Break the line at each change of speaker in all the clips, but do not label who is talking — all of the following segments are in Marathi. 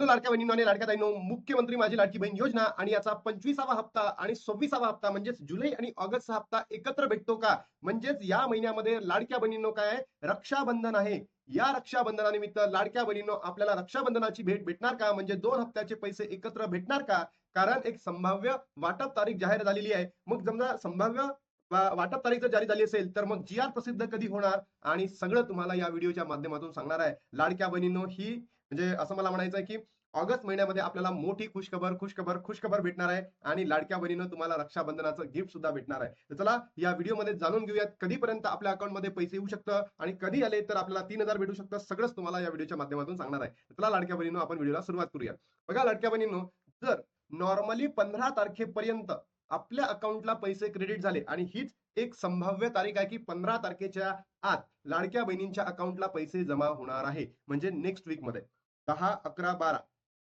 मित्रांनो, लाडक्या बहिणींनो आणि लाडक्या ताईंनो, मुख्यमंत्री माझी लाडकी बहीण योजना आणि याचा 25वा हप्ता आणि 26वा हप्ता म्हणजेच जुलै आणि ऑगस्टचा हप्ता एकत्र भेटतो का? म्हणजेच या महिन्यामध्ये लाडक्या बहिणींनो काय आहे, रक्षाबंधन आहे. या रक्षाबंधनानिमित्त लाडक्या बहिणींनो आपल्याला रक्षाबंधनाची भेट भेटणार का? म्हणजे 2 हप्त्याचे पैसे एकत्र भेटणार का? कारण एक संभाव्य वाटप तारीख जाहीर झालेली आहे. मग समजा संभाव्य वाटप तारीख जर जारी झाली असेल, तर मग जी-आर प्रसिद्ध कधी होणार? आणि सगळं तुम्हाला या व्हिडिओच्या माध्यमातून सांगणार आहे. लाडक्या बहिणींनो, ही म्हणजे असं मला म्हणायचं आहे, की ऑगस्ट महिन्यामध्ये आपल्याला मोठी खुशखबर भेटणार आहे आणि लाडक्या बहिणीनं तुम्हाला रक्षाबंधनाचं गिफ्ट सुद्धा भेटणार आहे. तर चला या व्हिडिओमध्ये जाणून घेऊयात कधीपर्यंत आपल्या अकाउंटमध्ये पैसे येऊ शकतं आणि कधी आले तर आपल्याला 3,000 भेटू शकतं. सगळंच तुम्हाला या व्हिडिओच्या माध्यमातून सांगणार आहे. तर चला लाडक्या बहिणींनो, आपण व्हिडिओला सुरुवात करूया. बघा लाडक्या बहिणींनो, जर नॉर्मली 15 तारखेपर्यंत आपल्या अकाउंटला पैसे क्रेडिट झाले आणि हीच एक संभाव्य तारीख आहे, की 15 तारखेच्या आत लाडक्या बहिणींच्या अकाउंटला पैसे जमा होणार आहे. म्हणजे नेक्स्ट वीकमध्ये 10, 11, 12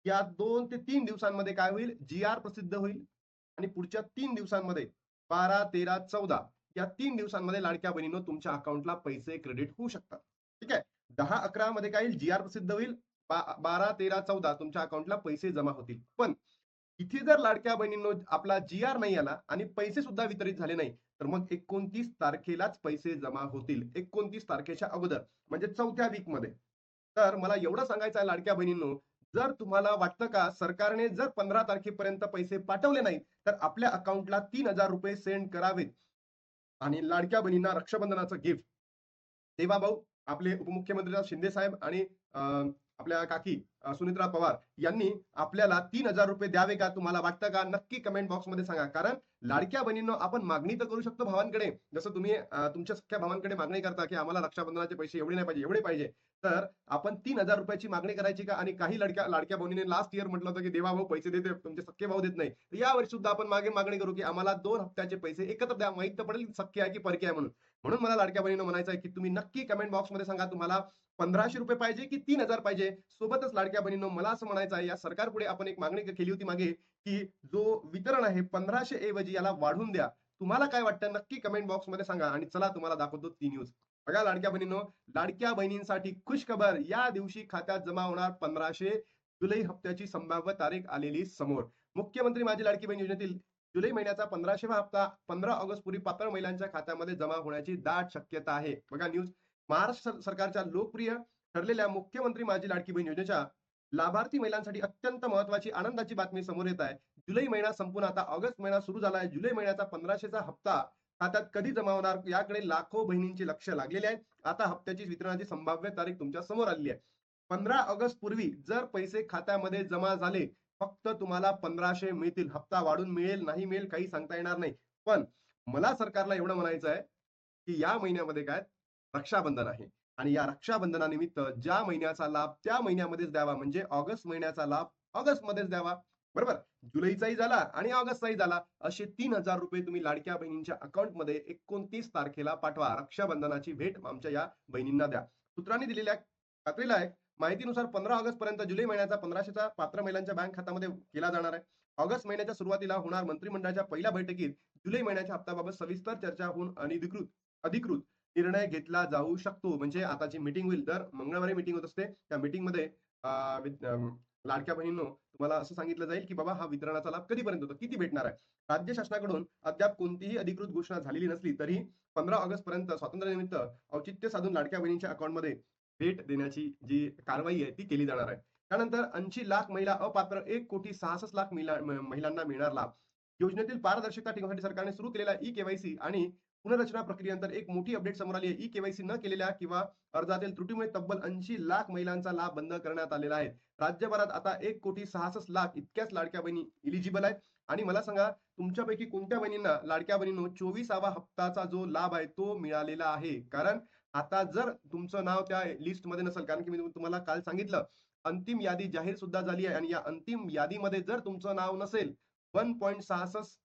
या 2 ते 3 दिवसांमध्ये काय होईल, जी-आर प्रसिद्ध होईल आणि पुढच्या 3 दिवसांमध्ये 12, 13, 14 या 3 दिवसांमध्ये लाडक्या बहिणींनो तुमच्या अकाउंटला पैसे क्रेडिट होऊ शकतात. ठीक आहे. 10, 11 मध्ये काय होईल, जी-आर प्रसिद्ध होईल. 12, 13, 14 तुमच्या अकाउंटला पैसे जमा होतील. पण इथे जर लाडक्या बहिणींनो आपला जी-आर नाही आला आणि पैसे सुद्धा वितरित झाले नाही, तर मग 29 तारखेलाच पैसे जमा होतील. 29 तारखेच्या अगोदर म्हणजे 4थ्या वीकमध्ये. तर मला एवढं सांगायचं आहे लाडक्या बहिणींनो, जर तुम्हाला वाटतं का सरकारने जर 15 तारखेपर्यंत पैसे पाठवले नाहीत, तर आपल्या अकाउंटला ₹3,000 सेंड करावेत आणि लाडक्या बहिणींना रक्षाबंधनाचं गिफ्ट देवाभाऊ, आपले उपमुख्यमंत्री शिंदे साहेब आणि आपल्या काकी सुनित्रा पवार यांनी आपल्याला ₹3,000 द्यावे का? तुम्हाला वाटतं का? नक्की कमेंट बॉक्समध्ये सांगा. कारण लाडक्या बहिणींनो आपण मागणी तर करू शकतो भावांकडे. जसं तुम्ही तुमच्या सख्ख्या भावांकडे मागणी करता, की आम्हाला रक्षाबंधनाचे पैसे एवढे नाही पाहिजे, एवढे पाहिजे. तर आपण ₹3,000 ची मागणी करायची का? आणि काही लाडक्या बहिणीने लास्ट इयर म्हटलं होतं, की देवाभाऊ पैसे देते, तुमचे सख्खे भाऊ देत नाही. तर यावर्षी सुद्धा आपण मागणी करू, की आम्हाला 2 हप्त्याचे पैसे एकत्र द्या. माहीत तर पडेल सख्खे आहे की परके आहे म्हणून. म्हणून मला लाडक्या बहिणींनो म्हणायचं आहे, की तुम्ही नक्की कमेंट बॉक्समध्ये सांगा तुम्हाला ₹1,500 पाहिजे की 3,000 पाहिजे? सोबतच लाडक्या बहिणींनो मला असं म्हणायचं आहे, या सरकारपुढे आपण एक मागणी केली होती मागे, की जो वितरण आहे 1500 ऐवजी याला वाढवून द्या. तुम्हाला काय वाटतं नक्की कमेंट बॉक्समध्ये सांगा आणि चला तुम्हाला दाखवतो ती न्यूज. बघा लाडक्या बहिणींनो, लाडक्या बहिणींसाठी खुशखबर. या दिवशी खात्यात जमा होणार 1500 जुलै हप्त्याची संभाव्य तारीख आलेली समोर. मुख्यमंत्री माझी लाडकी बहीण योजनेतील जुलै महिन्याचा 1500वा हप्ता 15 ऑगस्ट पूर्वी पात्र महिलांच्या खात्यामध्ये जमा होण्याची दाट शक्यता आहे. बघा न्यूज. महाराष्ट्र सरकारच्या लोकप्रिय ठरलेल्या मुख्यमंत्री माझी लाडकी बहीण योजनेच्या लाभार्थी महिलांसाठी अत्यंत महत्वाची आनंदाची बातमी समोर येत आहे. जुलै महिना संपून आता ऑगस्ट महिना सुरू झाला आहे. जुलै महिन्याचा 1500चा हप्ता खात्यात कधी जमा होणार याकडे लाखो बहिणींचे लक्ष लागलेले आहे. आता हप्त्याची वितरणाची संभाव्य तारीख तुमच्या समोर आलेली आहे. 15 ऑगस्ट पूर्वी जर पैसे खात्यामध्ये जमा झाले, फक्त तुम्हाला 1500 मिळतील. हप्ता वाढून मिळेल, नाही मिळेल काही सांगता येणार नाही. पण मला सरकारला एवढं म्हणायचं आहे, की या महिन्यामध्ये काय रक्षाबंधन आहे आणि या रक्षाबंधनानिमित्त ज्या महिन्याचा लाभ त्या महिन्यामध्येच द्यावा. म्हणजे ऑगस्ट महिन्याचा लाभ ऑगस्टमध्येच द्यावा. बरोबर? जुलैचाही झाला आणि ऑगस्टचाही झाला. असे ₹3,000 तुम्ही लाडक्या बहिणींच्या अकाउंटमध्ये 29 तारखेला पाठवा. रक्षाबंधनाची भेट आमच्या या बहिणींना द्या. सूत्रांनी दिलेल्या खात्रीला आहे माहितीनुसार 15 ऑगस्ट पर्यंत जुलै महिन्याचा 1500चा पात्र महिलांच्या बँक खात्यामध्ये केला जाणार आहे. ऑगस्ट महिन्याच्या सुरुवातीला होणार मंत्रिमंडळाच्या पहिल्या बैठकीत जुलै महिन्याच्या हप्त्याबाबत सविस्तर चर्चा होऊन अधिकृत अधिकृत निर्णय घेतला जाऊ शकतो. म्हणजे आता जी मीटिंग होईल, दर मंगळवारी मीटिंग होत असते. त्या मीटिंगमध्ये लाडक्या बहिणींनो तुम्हाला असं सांगितलं जाईल, की बाबा हा वितरणाचा लाभ कधीपर्यंत होतो, किती भेटणार आहे. राज्य शासनाकडून अद्याप कोणतीही अधिकृत घोषणा झालेली नसली तरी 15 ऑगस्ट पर्यंत स्वातंत्र्यानिमित्त औचित्य साधून लाडक्या बहिणींच्या अकाउंटमध्ये भेट देण्याची जी कारवाई आहे ती केली जाणार आहे. त्यानंतर 80 लाख महिला अपात्र 1,66,00,000 महिलांना मिळणार लाभ. योजनेतील पारदर्शकता टिकवण्यासाठी सरकारने सुरू केलेला ई-केवायसी आणि पुनर्रचना प्रक्रियेनंतर एक मोठी अपडेट समोर आली आहे. ई-केवायसी न केलेल्या किंवा अर्जातील त्रुटीमुळे तब्बल 80 लाख महिलांचा लाभ बंद करण्यात आलेला आहे. राज्यभरात आता 1,66,00,000 इतक्याच लाडक्या बहिणी इलिजिबल आहेत. आणि मला सांगा तुमच्यापैकी कोणत्या बहिणींना लाडक्या बहिणींनो 24वा हप्ताचा जो लाभ आहे तो मिळालेला आहे. कारण आता जर तुमचं नाव त्या लिस्टमध्ये नसेल, कारण की मी तुम्हाला काल सांगितलं अंतिम यादी जाहीर सुद्धा झाली आहे आणि या अंतिम यादीमध्ये जर तुमचं नाव नसेल 1.66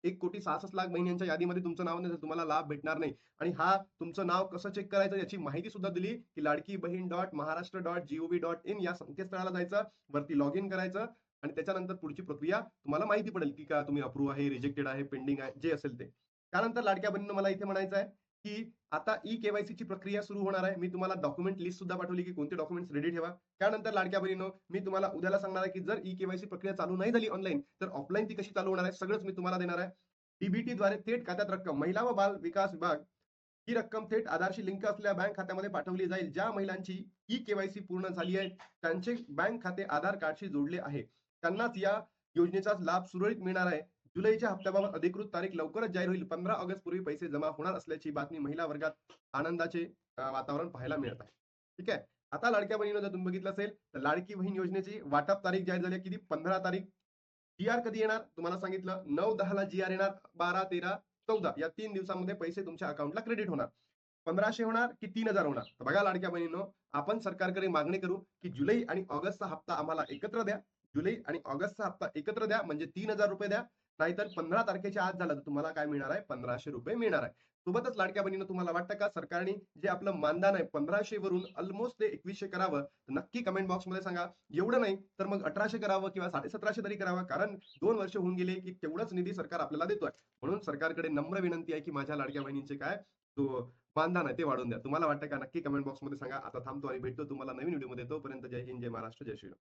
1,66,00,000 बहिणींच्या यादीमध्ये तुमचं नाव नसेल, तुम्हाला लाभ भेटणार नाही. आणि हा तुमचं नाव कसं चेक करायचं याची माहिती सुद्धा दिली, की लाडकी बहीण .महाराष्ट्र.gov.in या संकेतस्थळाला जायचं, वरती लॉग इन करायचं आणि त्याच्यानंतर पुढची प्रक्रिया तुम्हाला माहिती पडेल, की का तुम्ही अप्रूव्ह आहे, रिजेक्टेड आहे, पेंडिंग आहे, जे असेल ते. त्यानंतर लाडक्या बहिणींनो मला इथे म्हणायचं आहे, की आता ई-के-वाय-सी ची प्रक्रिया सुरू होणार आहे. मी तुम्हाला डॉक्युमेंट लिस्ट सुद्धा पाठवली, की कोणते डॉक्युमेंट्स रेडी ठेवा. त्यानंतर लाडक्या बहिणींनो, मी तुम्हाला उद्याला सांगणार आहे, की जर ई-के-वाय-सी प्रक्रिया चालू नाही झाली ऑनलाईन, तर ऑफलाईन ती कशी चालू होणार आहे, सगळंच मी तुम्हाला देणार आहे. डी-बी-टीद्वारे थेट खात्यात रक्कम महिला व बाल विकास विभाग ही रक्कम थेट आधारशी लिंक असलेल्या बँक खात्यामध्ये पाठवली जाईल. ज्या महिलांची ई-के-वाय-सी पूर्ण झाली आहे, त्यांचे बँक खाते आधार कार्डशी जोडले आहे. त्यांनाच या योजनेचा लाभ सुरळीत मिळणार आहे. जुलैच्या हप्त्याबाबत अधिकृत तारीख लवकरच जाहीर होईल. 15 ऑगस्ट पूर्वी पैसे जमा होणार असल्याची बातमी महिला वर्गात आनंदाचे वातावरण पाहायला मिळत आहे. ठीक आहे. आता लाडक्या बहिणीनं जर तुम्ही बघितलं असेल, तर लाडकी बहीण योजनेची वाटप तारीख जाहीर झाली आहे. किती? 15 तारीख. जी-आर कधी येणार? तुम्हाला सांगितलं 9-10 ला जी-आर येणार. 12, 13, 14 या 3 दिवसांमध्ये पैसे तुमच्या अकाउंटला क्रेडिट होणार. 1500 होणार की 3000 होणार? तर बघा लाडक्या बहिणींनो, आपण सरकारकडे मागणी करू, की जुलै आणि ऑगस्टचा हप्ता आम्हाला एकत्र द्या. जुलै आणि ऑगस्टचा हप्ता एकत्र द्या म्हणजे ₹3000 द्या. नाहीतर 15 तारखेच्या आत झालं तर तुम्हाला काय मिळणार आहे? ₹1500 मिळणार आहे. सोबतच लाडक्या बहिणींनो, तुम्हाला वाटतं का सरकारने जे आपलं मानधन आहे 1500 वरून ऑलमोस्ट ते 2100 करावं? तर नक्की कमेंट बॉक्समध्ये सांगा. एवढं नाही तर मग 1800 करावं किंवा 1750 तरी करावं. कारण 2 वर्ष होऊन गेले, की तेवढाच निधी सरकार आपल्याला देतोय. म्हणून सरकारकडे नम्र विनंती आहे, की माझ्या लाडक्या बहिणींचे काय तो मानधन आहे ते वाढवून द्या. तुम्हाला वाटतं का? नक्की कमेंट बॉक्समध्ये सांगा. आता थांबतो आणि भेटतो तुम्हाला नवीन व्हिडिओमध्ये. तोपर्यंत जय हिंद, जय महाराष्ट्र, जय श्रीराम.